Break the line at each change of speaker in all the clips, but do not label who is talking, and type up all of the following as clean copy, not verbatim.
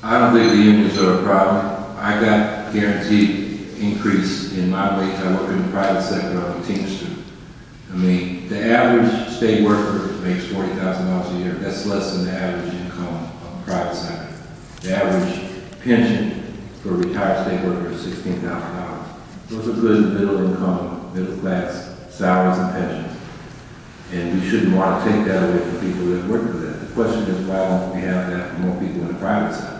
I don't think the unions are a problem. I got guaranteed increase in my wage. I work in the private sector on a Teamster. I mean, the average state worker makes $40,000 a year. That's less than the average income of the private sector. The average pension for a retired state worker is $16,000. Those are good middle income, middle class salaries and pensions. And we shouldn't want to take that away from people that work for that. The question is, why don't we have that for more people in the private sector?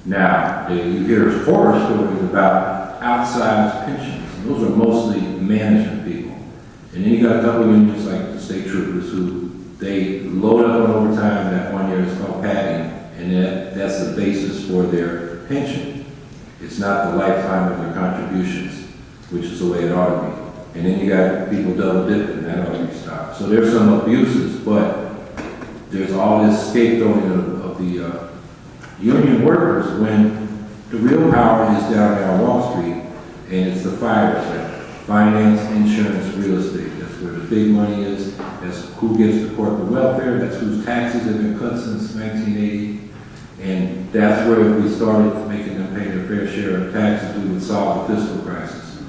Now, you hear horror stories about outsized pensions. Those are mostly management people. And then you got a couple of unions like the state troopers who they load up on overtime that 1 year is called padding, and that's the basis for their pension. It's not the lifetime of their contributions, which is the way it ought to be. And then you got people double dipping, that ought to be stopped. So there's some abuses, but there's all this scapegoating of the union workers when the real power is down there on Wall Street, and it's the fire sector. Finance, insurance, real estate. That's where the big money is. That's who gets the corporate welfare. That's whose taxes have been cut since 1980. And that's where if we started making them pay their fair share of taxes, we would solve the fiscal crisis.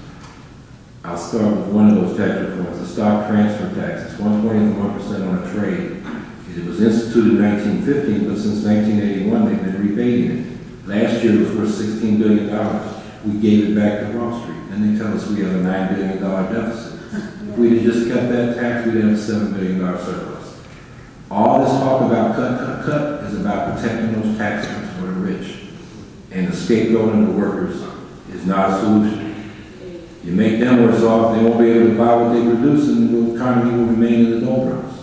I'll start with one of those tax reforms, the stock transfer tax. It's 1/20 of 1% on a trade. It was instituted in 1915, but since 1981, they've been rebating it. Last year it was worth $16 billion. We gave it back to Wall Street. And they tell us we have a $9 billion deficit. If we had just kept that tax, we'd have a $7 billion surplus. All this talk about cut is about protecting those tax cuts for the rich. And the scapegoating of the workers is not a solution. You make them worse off, they won't be able to buy what they produce, and the economy will remain in the doldrums.